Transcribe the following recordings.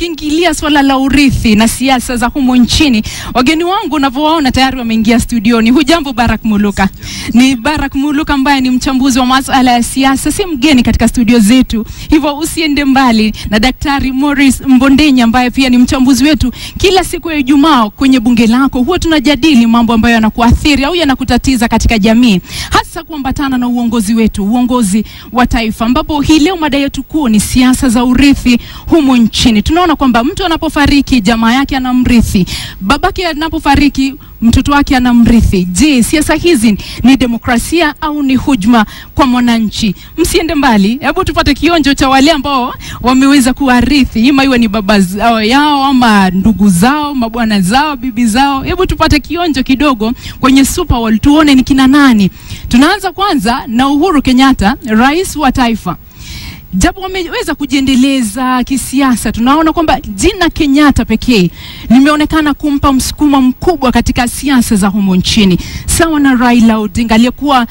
tukiingilia swala la urithi na siasa za humo nchini, wageni wangu unavyowaona tayari wameingia studioni. Hujambo Barak Muluka? Ni Barak Muluka ambaye ni mchambuzi wa masuala ya siasa, si mgeni katika studio zetu. Hivyo usiende mbali na Daktari Morris Mbondenya ambaye pia ni mchambuzi wetu. Kila siku ya Ijumaa kwenye bunge lako huwa tunajadili mambo ambayo yanakuathiri au yanakutatiza katika jamii, hasa kuambatana na uongozi wetu, uongozi wa taifa, ambapo hii leo mada yetu kuu ni siasa za urithi humu nchini. Tunaona kwamba mtu anapofariki jamaa yake anamrithi, babake anapofariki mtoto wake anamrithi. Je, siasa hizi ni demokrasia au ni hujuma kwa mwananchi? Msiende mbali, hebu tupate kionjo cha wale ambao wameweza kuwarithi, ima iwe ni baba zao yao ama ndugu zao, mabwana zao, bibi zao. Hebu tupate kionjo kidogo kwenye Super World tuone ni kina nani. Tunaanza kwanza na Uhuru Kenyatta, rais wa taifa. Japo wameweza kujiendeleza kisiasa, tunaona kwamba jina Kenyatta pekee limeonekana kumpa msukumo mkubwa katika siasa za humo nchini, sawa na Raila Odinga aliyekuwa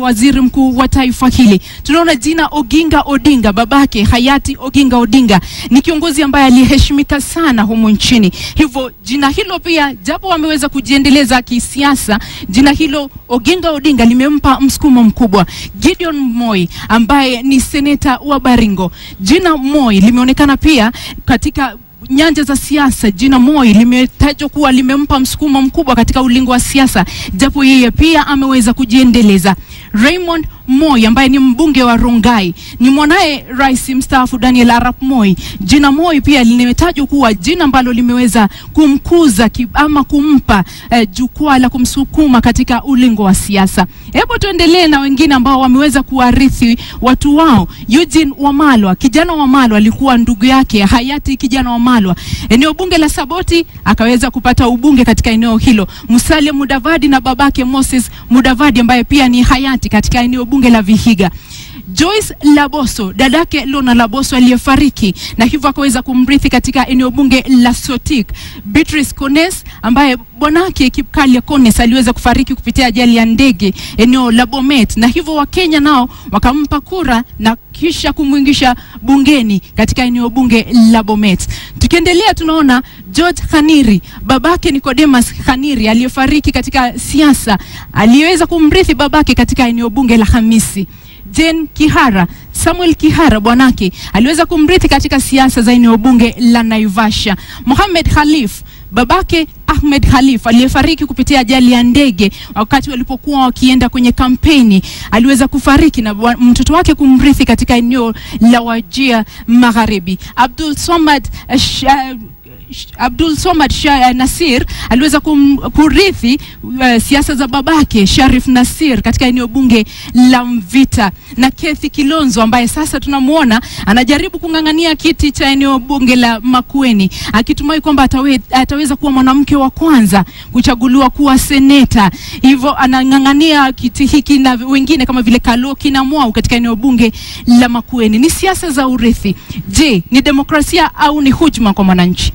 waziri mkuu wa taifa hili. Tunaona jina Oginga Odinga, babake hayati Oginga Odinga ni kiongozi ambaye aliheshimika sana humo nchini. Hivyo jina hilo pia, japo wameweza kujiendeleza kisiasa, jina hilo Oginga Odinga limempa msukumo mkubwa. Gideon Moi ambaye ni seneta wa Baringo, jina Moi limeonekana pia katika nyanja za siasa. Jina Moi limetajwa kuwa limempa msukumo mkubwa katika ulingo wa siasa, japo yeye pia ameweza kujiendeleza. Raymond Moi ambaye ni mbunge wa Rongai, ni mwanae rais mstaafu Daniel Arap Moi. Jina Moi pia limetajwa kuwa jina ambalo limeweza kumkuza ama kumpa jukwaa la kumsukuma katika ulingo wa siasa. Hebu tuendelee na wengine ambao wameweza kuwarithi watu wao. Eugene Wamalwa, kijana Wamalwa alikuwa ndugu yake hayati kijana Wamalwa. Eneo bunge la Saboti akaweza kupata ubunge katika eneo hilo. Musalia Mudavadi na babake Moses Mudavadi ambaye pia ni hayati katika eneo bunge la Vihiga. Joyce Laboso, dadake Lona Laboso aliyefariki na hivyo akaweza kumrithi katika eneo bunge la Sotik. Beatrice Kones ambaye bwanake Kipkalia Kones aliweza kufariki kupitia ajali ya ndege eneo la Bomet, na hivyo Wakenya nao wakampa kura na kisha kumwingisha bungeni katika eneo bunge la Bomet. Tukiendelea tunaona George Khaniri, babake Nicodemus Khaniri aliyefariki katika siasa, aliweza kumrithi babake katika eneo bunge la Hamisi. Jane Kihara, Samuel Kihara bwanake aliweza kumrithi katika siasa za eneo bunge la Naivasha. Mohamed Khalif, babake Ahmed Khalif aliyefariki kupitia ajali ya ndege wakati walipokuwa wakienda kwenye kampeni, aliweza kufariki na mtoto wake kumrithi katika eneo la Wajir Magharibi. Abdul Somad Nasir aliweza kurithi siasa za babake Sharif Nasir katika eneo bunge la Mvita. Na Kethi Kilonzo ambaye sasa tunamuona anajaribu kungangania kiti cha eneo bunge la Makueni, akitumai kwamba ataweza kuwa mwanamke wa kwanza kuchaguliwa kuwa seneta. Hivyo anangangania kiti hiki na wengine kama vile Kaloki na Mwau katika eneo bunge la Makueni. Ni siasa za urithi. Je, ni demokrasia au ni hujuma kwa mwananchi?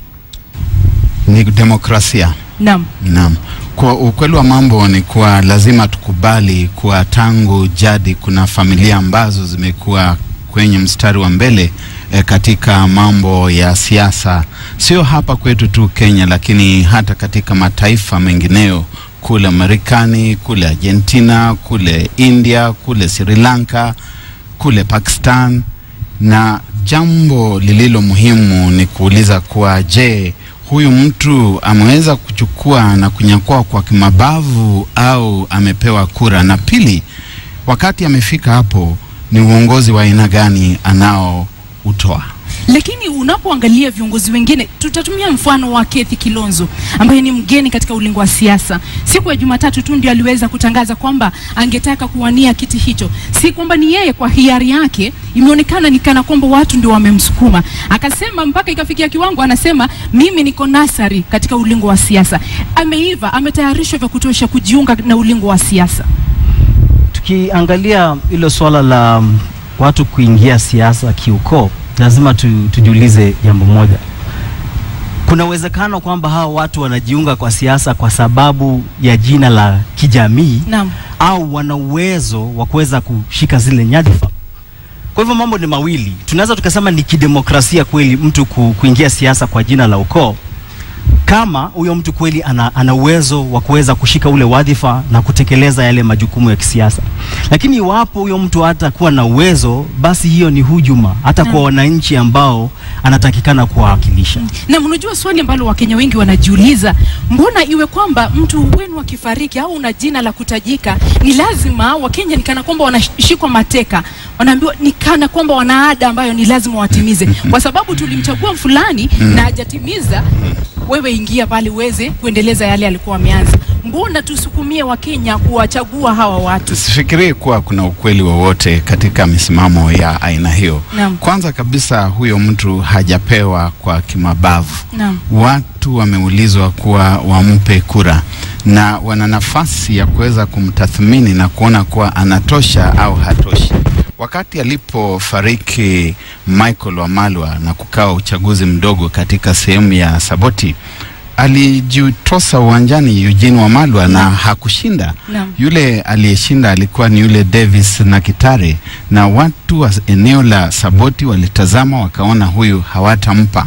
Ni demokrasia. Naam. Naam. Kwa ukweli wa mambo ni kuwa lazima tukubali kuwa tangu jadi kuna familia ambazo zimekuwa kwenye mstari wa mbele katika mambo ya siasa. Sio hapa kwetu tu Kenya, lakini hata katika mataifa mengineo, kule Marekani, kule Argentina, kule India, kule Sri Lanka, kule Pakistan. Na jambo lililo muhimu ni kuuliza kuwa je, huyu mtu ameweza kuchukua na kunyakua kwa kimabavu au amepewa kura? Na pili, wakati amefika hapo, ni uongozi wa aina gani anao utoa? Lakini unapoangalia viongozi wengine, tutatumia mfano wa Kethi Kilonzo ambaye ni mgeni katika ulingo wa siasa. Siku ya Jumatatu tu ndio aliweza kutangaza kwamba angetaka kuwania kiti hicho. Si kwamba ni yeye kwa hiari yake, imeonekana ni kana kwamba watu ndio wamemsukuma. Akasema mpaka ikafikia kiwango anasema mimi niko nasari katika ulingo wa siasa. Ameiva, ametayarishwa vya kutosha kujiunga na ulingo wa siasa. Tukiangalia hilo swala la watu kuingia siasa kiukoo, lazima tujiulize jambo moja. Kuna uwezekano kwamba hao watu wanajiunga kwa siasa kwa sababu ya jina la kijamii. Naam. Au wana uwezo wa kuweza kushika zile nyadhifa. Kwa hivyo mambo ni mawili. Tunaweza tukasema ni kidemokrasia kweli mtu kuingia siasa kwa jina la ukoo, kama huyo mtu kweli ana uwezo wa kuweza kushika ule wadhifa na kutekeleza yale majukumu ya kisiasa. Lakini iwapo huyo mtu hata kuwa na uwezo, basi hiyo ni hujuma hata kwa wananchi ambao anatakikana kuwakilisha. Na mnajua swali ambalo Wakenya wengi wanajiuliza, mbona iwe kwamba mtu wenu akifariki au una jina la kutajika, ni lazima Wakenya nikana kwamba wanashikwa mateka, wanaambiwa nikana kwamba wana ada ambayo ni lazima watimize kwa sababu tulimchagua fulani na hajatimiza, wewe ingia pale uweze kuendeleza yale alikuwa ameanza. Mbona tusukumie Wakenya kuwachagua hawa watu? Sifikirii kuwa kuna ukweli wowote katika misimamo ya aina hiyo. Kwanza kabisa huyo mtu hajapewa kwa kimabavu. Watu wameulizwa kuwa wampe kura na wana nafasi ya kuweza kumtathmini na kuona kuwa anatosha au hatoshi. Wakati alipofariki Michael Wamalwa na kukawa uchaguzi mdogo katika sehemu ya Saboti, alijitosa uwanjani Eugene Wamalwa na hakushinda. Yule aliyeshinda alikuwa ni yule Davis Nakitare, na watu wa eneo la Saboti walitazama wakaona huyu hawatampa.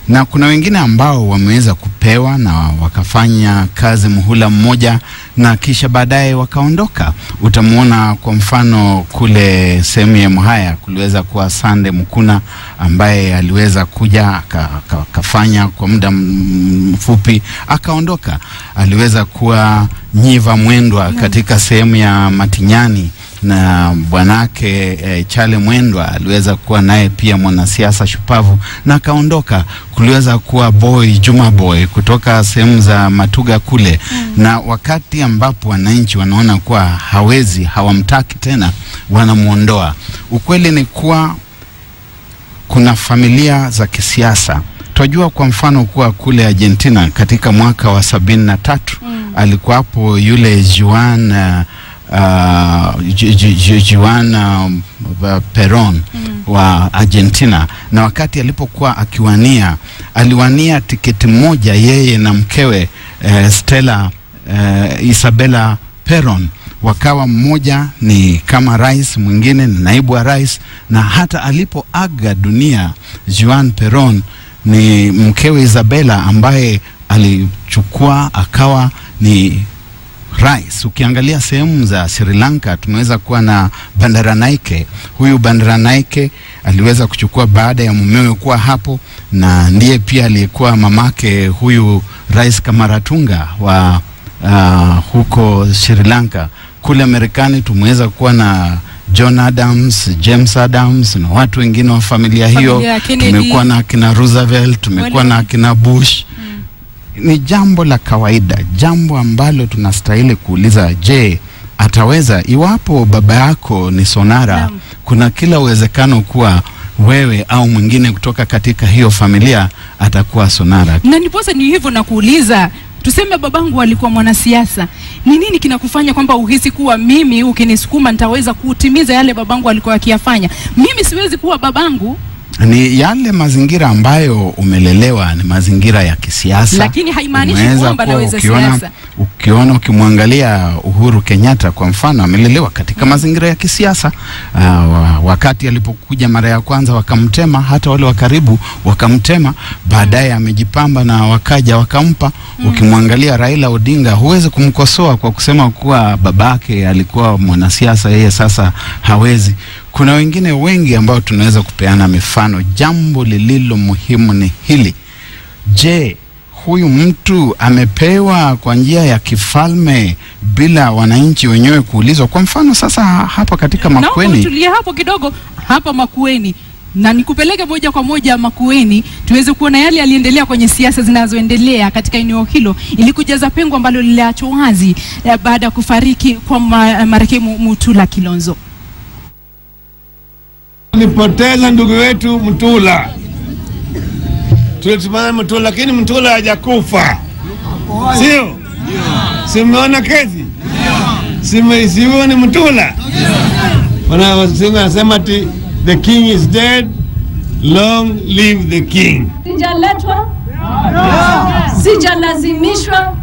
Na kuna wengine ambao wameweza kupewa na wakafanya kazi muhula mmoja na kisha baadaye wakaondoka. Utamuona kwa mfano kule sehemu ya Muhaya kuliweza kuwa Sande Mukuna ambaye aliweza kuja akafanya kwa muda mfupi akaondoka. Aliweza kuwa Nyiva Mwendwa katika sehemu ya Matinyani, na bwanake Chale Mwendwa aliweza kuwa naye pia mwanasiasa shupavu na akaondoka. Kuliweza kuwa Juma Boy kutoka sehemu za Matuga kule. Na wakati ambapo wananchi wanaona kuwa hawezi, hawamtaki tena, wanamuondoa. Ukweli ni kuwa kuna familia za kisiasa. Tunajua kwa mfano kuwa kule Argentina katika mwaka wa 73 alikuwa hapo yule Juan Perón wa Argentina, na wakati alipokuwa aliwania tiketi moja yeye na mkewe Stella Isabella Perón, wakawa mmoja ni kama rais, mwingine ni naibu wa rais, na hata alipoaga dunia Juan Perón ni mkewe Isabella ambaye alichukua akawa ni rais. Ukiangalia sehemu za Sri Lanka tumeweza kuwa na Bandaranaike. Huyu Bandaranaike aliweza kuchukua baada ya mumewe kuwa hapo, na ndiye pia aliyekuwa mamake huyu Rais Kamaratunga wa huko Sri Lanka. Kule Marekani tumeweza kuwa na John Adams, James Adams na watu wengine wa familia hiyo. Tumekuwa na kina Roosevelt, tumekuwa na kina Bush. Ni jambo la kawaida, jambo ambalo tunastahili kuuliza, je, ataweza? Iwapo baba yako ni sonara, kuna kila uwezekano kuwa wewe au mwingine kutoka katika hiyo familia atakuwa sonara. Na niposa ni hivyo na kuuliza, tuseme babangu alikuwa mwanasiasa, ni nini kinakufanya kwamba uhisi kuwa mimi ukinisukuma nitaweza kutimiza yale babangu alikuwa akiyafanya? Mimi siwezi kuwa babangu. Ni yale mazingira ambayo umelelewa, ni mazingira ya kisiasa. Lakini haimaanishi kwamba naweza siasa. Ukimwangalia Uhuru Kenyatta kwa mfano, amelelewa katika mazingira ya kisiasa. Wakati alipokuja mara ya kwanza wakamtema, hata wale wa karibu wakamtema, baadaye amejipamba na wakaja wakampa. Ukimwangalia Raila Odinga, huwezi kumkosoa kwa kusema kuwa babake alikuwa mwanasiasa, yeye sasa hawezi. Kuna wengine wengi ambao tunaweza kupeana mifano. Jambo lililo muhimu ni hili: je, huyu mtu amepewa kwa njia ya kifalme bila wananchi wenyewe kuulizwa? Kwa mfano sasa hapa katika Makueni, tulia hapo kidogo hapa Makueni, na nikupeleke moja kwa moja Makueni tuweze kuona yale aliendelea kwenye siasa zinazoendelea katika eneo hilo, ili kujaza pengo ambalo liliachwa wazi baada ya kufariki kwa marehemu Mutula Kilonzo. Nilipoteza ndugu wetu Mutula. Tulitumana Mutula, lakini Mutula hajakufa. Sio? Simeona kesi? Sio ni Mutula? Wanasema ati the king is dead, long live the king. Sijaletwa, sijalazimishwa.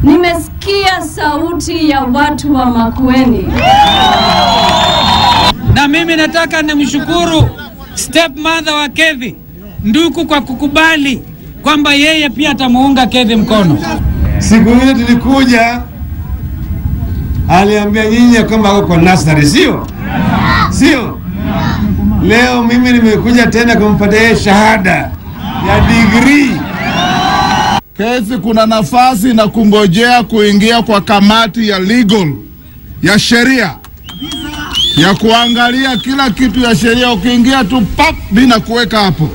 Nimesikia sauti ya watu wa Makueni. Na mimi nataka nimshukuru stepmother wa Kevi Nduku kwa kukubali kwamba yeye pia atamuunga Kevi mkono. Siku ile tulikuja, aliambia nyinyi kwamba ako kwa nursery, sio? Leo mimi nimekuja tena kumpatia shahada ya degree. Kevi kuna nafasi na kungojea kuingia kwa kamati ya legal ya sheria ya kuangalia kila kitu ya sheria. Ukiingia tu pap bila kuweka hapo.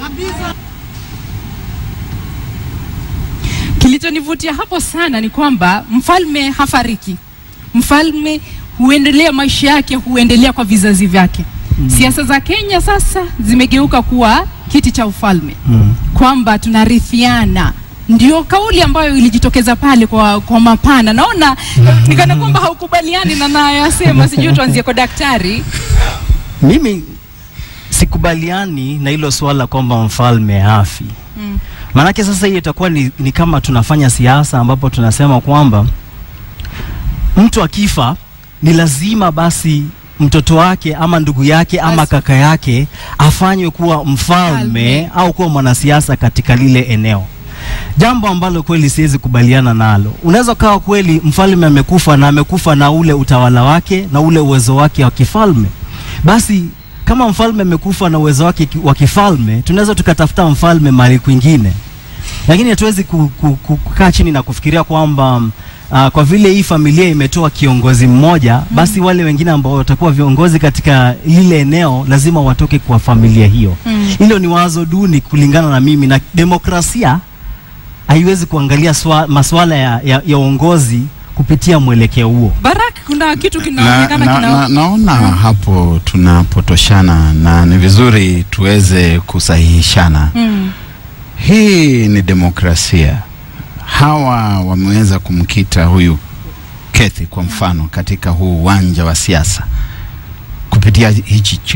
Kilichonivutia hapo sana ni kwamba mfalme hafariki. Mfalme huendelea, maisha yake huendelea kwa vizazi vyake. Siasa za Kenya sasa zimegeuka kuwa kiti cha ufalme. Kwamba tunarithiana. Ndio kauli ambayo ilijitokeza pale kwa mapana. Naona nikana kwamba haukubaliani na nayasema. Sijui tuanzie kwa daktari. Mimi sikubaliani na hilo swala kwamba mfalme hafi. Maanake sasa hii itakuwa ni kama tunafanya siasa ambapo tunasema kwamba mtu akifa ni lazima basi mtoto wake ama ndugu yake ama kaka yake afanywe kuwa mfalme au kuwa mwanasiasa katika lile eneo. Jambo ambalo kweli siwezi kubaliana nalo. Unaweza kawa kweli mfalme amekufa na ule utawala wake na ule uwezo wake wa kifalme. Basi kama mfalme amekufa na uwezo wake wa kifalme, tunaweza tukatafuta mfalme mahali kwingine. Lakini hatuwezi kukaa chini na kufikiria kwamba kwa vile hii familia imetoa kiongozi mmoja, basi wale wengine ambao watakuwa viongozi katika lile eneo lazima watoke kwa familia hiyo. Hilo ni wazo duni kulingana na mimi, na demokrasia haiwezi kuangalia masuala ya uongozi kupitia mwelekeo huo. Barak, kuna kitu kinaonekana naona hapo tunapotoshana na ni vizuri tuweze kusahihishana. Hii ni demokrasia. Hawa wameweza kumkita huyu Kethi kwa mfano katika huu uwanja wa siasa kupitia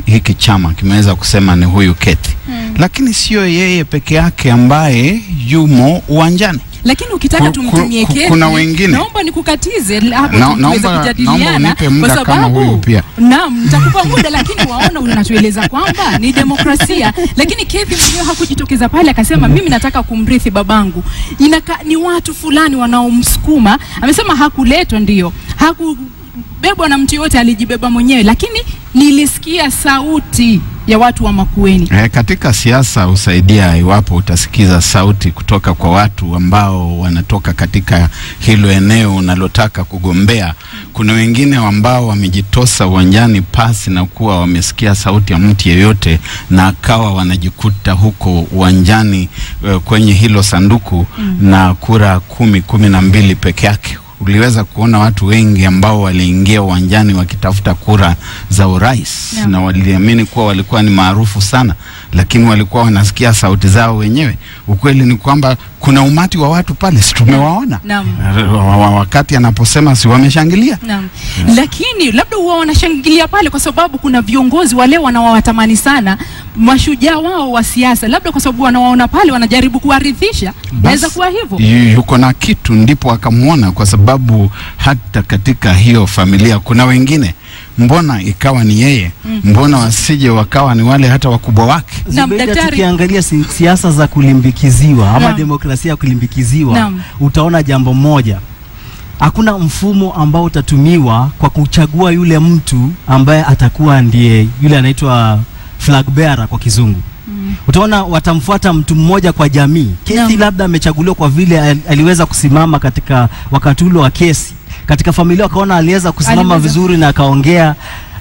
hiki chama kimeweza kusema ni huyu Kethi. Lakini sio yeye peke yake ambaye yumo uwanjani. Lakini ukitaka tumtumie Kethi, kuna wengine. Naomba nikukatize hapo tuweze kujadiliana kwa sababu naam, nitakupa muda, lakini waona unatueleza kwamba ni demokrasia. Lakini Kethi mwenyewe hakujitokeza pale akasema mimi nataka kumrithi babangu. Ni watu fulani wanaomsukuma. Amesema hakuletwa, ndio hakubebwa na mtu yote, alijibeba mwenyewe, lakini nilisikia sauti ya watu wa Makueni. Katika siasa usaidia iwapo utasikiza sauti kutoka kwa watu ambao wanatoka katika hilo eneo unalotaka kugombea. Kuna wengine ambao wamejitosa uwanjani pasi na kuwa wamesikia sauti ya mtu yeyote na akawa wanajikuta huko uwanjani kwenye hilo sanduku na kura 12 peke yake. Uliweza kuona watu wengi ambao waliingia uwanjani wakitafuta kura za urais na waliamini kuwa walikuwa ni maarufu sana, lakini walikuwa wanasikia sauti zao wenyewe. Ukweli ni kwamba kuna umati wa watu pale, si tumewaona wakati anaposema si wameshangilia. Lakini labda huwa wanashangilia pale kwa sababu kuna viongozi wale wanawatamani sana, mashujaa wao wa siasa, labda kwa sababu wanawaona pale wanajaribu kuwaridhisha. Inaweza kuwa hivyo. Yuko na kitu ndipo akamuona, kwa sababu hata katika hiyo familia kuna wengine. Mbona ikawa ni yeye? Mbona wasije wakawa ni wale hata wakubwa wake? Tukiangalia siasa za kulimbikiziwa ama demokrasia kulimbikiziwa, utaona jambo moja. Hakuna mfumo ambao utatumiwa kwa kuchagua yule mtu ambaye atakuwa ndiye yule anaitwa flag bearer kwa kizungu. Utaona watamfuata mtu mmoja kwa jamii. Kethi labda amechaguliwa kwa vile aliweza kusimama katika wakati ule wa kesi. Katika familia wakaona aliweza kusimama vizuri na akaongea.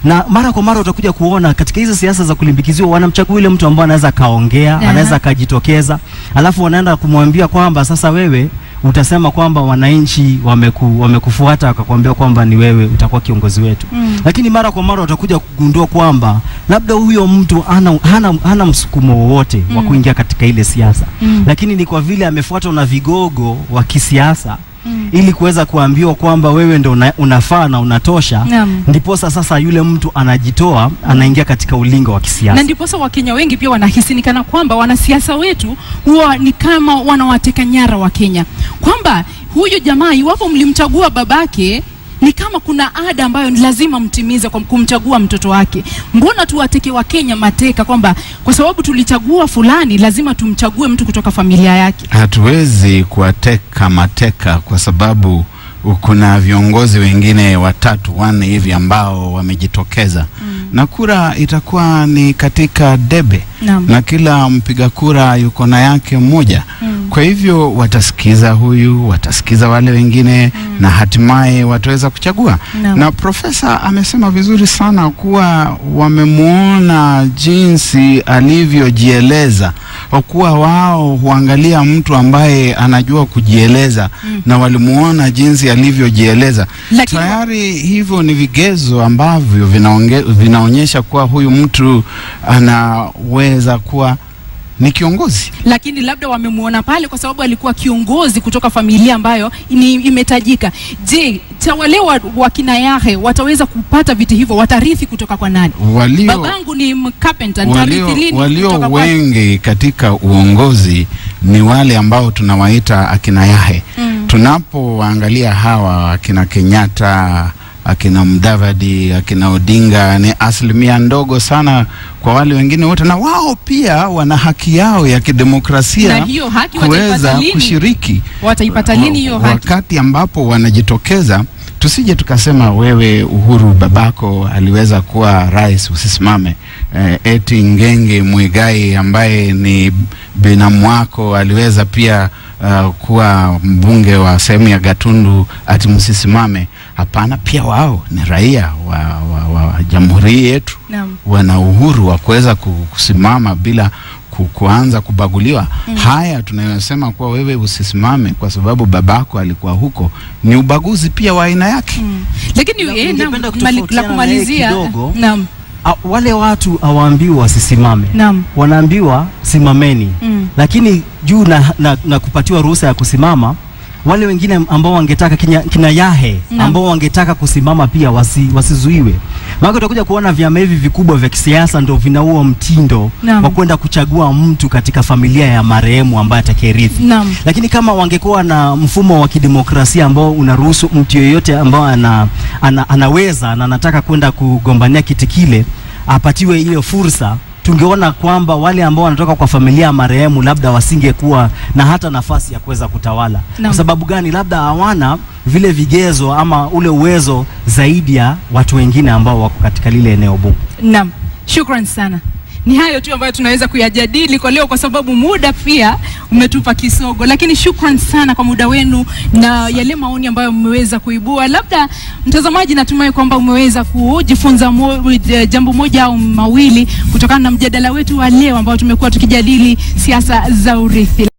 Na mara kwa mara utakuja kuona katika hizo siasa za kulimbikiziwa wanamchagua yule mtu ambaye anaweza kaongea, anaweza kujitokeza. Alafu wanaenda kumwambia kwamba sasa wewe utasema kwamba wananchi wamekufuata wakakwambia kwamba ni wewe utakuwa kiongozi wetu. Lakini mara kwa mara utakuja kugundua kwamba labda huyo mtu hana msukumo wowote wa kuingia katika ile siasa. Lakini ni kwa vile amefuatwa na vigogo wa kisiasa ili kuweza kuambiwa kwamba wewe ndio unafaa na unatosha, ndipo sasa yule mtu anajitoa, anaingia katika ulingo wa kisiasa. Na ndipo sasa Wakenya wengi pia wanahisi ni kana kwamba wanasiasa wetu huwa ni kama wanawateka nyara wa Kenya, kwamba huyu jamaa iwapo mlimchagua babake ni kama kuna ada ambayo ni lazima mtimize kwa kumchagua mtoto wake. Mbona tuwateke wa Kenya mateka kwamba kwa sababu tulichagua fulani lazima tumchague mtu kutoka familia yake? Hatuwezi kuwateka mateka kwa sababu kuna viongozi wengine 3, 4 hivi ambao wamejitokeza. Na kura itakuwa ni katika debe. Na kila mpiga kura yuko na yake mmoja. Kwa hivyo watasikiza huyu, watasikiza wale wengine, na hatimaye wataweza kuchagua. Na profesa amesema vizuri sana kuwa wamemuona jinsi alivyojieleza, kuwa wao huangalia mtu ambaye anajua kujieleza, na walimuona jinsi alivyojieleza. Tayari hivyo ni vigezo ambavyo vinaonyesha kuwa huyu mtu anaweza kuwa ni kiongozi. Lakini labda wamemuona pale kwa sababu alikuwa kiongozi kutoka familia ambayo imetajika. Je, wale wakina Yahe wataweza kupata viti hivyo? Watarithi kutoka kwa nani? Babangu ni carpenter, nitarithi lini? Walio wengi katika uongozi ni wale ambao tunawaita akina Yahe. Tunapoangalia hawa akina Kenyatta, akina Mudavadi, akina Odinga, ni asilimia ndogo sana kwa wale wengine wote, na wao pia wana haki yao ya kidemokrasia na hiyo haki kuweza kushiriki. Wataipata lini hiyo haki? Wakati ambapo wanajitokeza. Tusije tukasema wewe Uhuru babako aliweza kuwa rais usisimame, eti Ngenge Muigai ambaye ni binamu wako aliweza pia kuwa mbunge wa sehemu ya Gatundu ati msisimame. Hapana, pia wao ni raia wa jamhuri yetu. Wana uhuru wa kuweza kusimama bila kuanza kubaguliwa. Haya tunayosema kuwa wewe usisimame kwa sababu babako alikuwa huko, ni ubaguzi pia wa aina yake. Lakini la kumalizia, wale watu hawaambiwi wasisimame, wanaambiwa simameni. Lakini juu na kupatiwa ruhusa ya kusimama, wale wengine ambao wangetaka kina Yahe ambao wangetaka kusimama pia wasizuiwe. Maana utakuja kuona vyama hivi vikubwa vya kisiasa ndio vinaua mtindo wa kwenda kuchagua mtu katika familia ya marehemu ambaye atakayerithi. Lakini kama wangekuwa na mfumo wa kidemokrasia ambao unaruhusu mtu yeyote ambao anaweza na anataka kwenda kugombania kiti kile apatiwe ile fursa, tungeona kwamba wale ambao wanatoka kwa familia ya marehemu labda wasingekuwa na hata nafasi ya kuweza kutawala. Kwa sababu gani? Labda hawana vile vigezo ama ule uwezo zaidi ya watu wengine ambao wako katika lile eneo bunge. Shukran sana. Ni hayo tu ambayo tunaweza kuyajadili kwa leo kwa sababu muda pia umetupa kisogo, lakini shukran sana kwa muda wenu na yale maoni ambayo mmeweza kuibua. Labda mtazamaji, natumai kwamba umeweza kujifunza jambo moja au mawili kutokana na mjadala wetu wa leo ambao tumekuwa tukijadili siasa za urithi.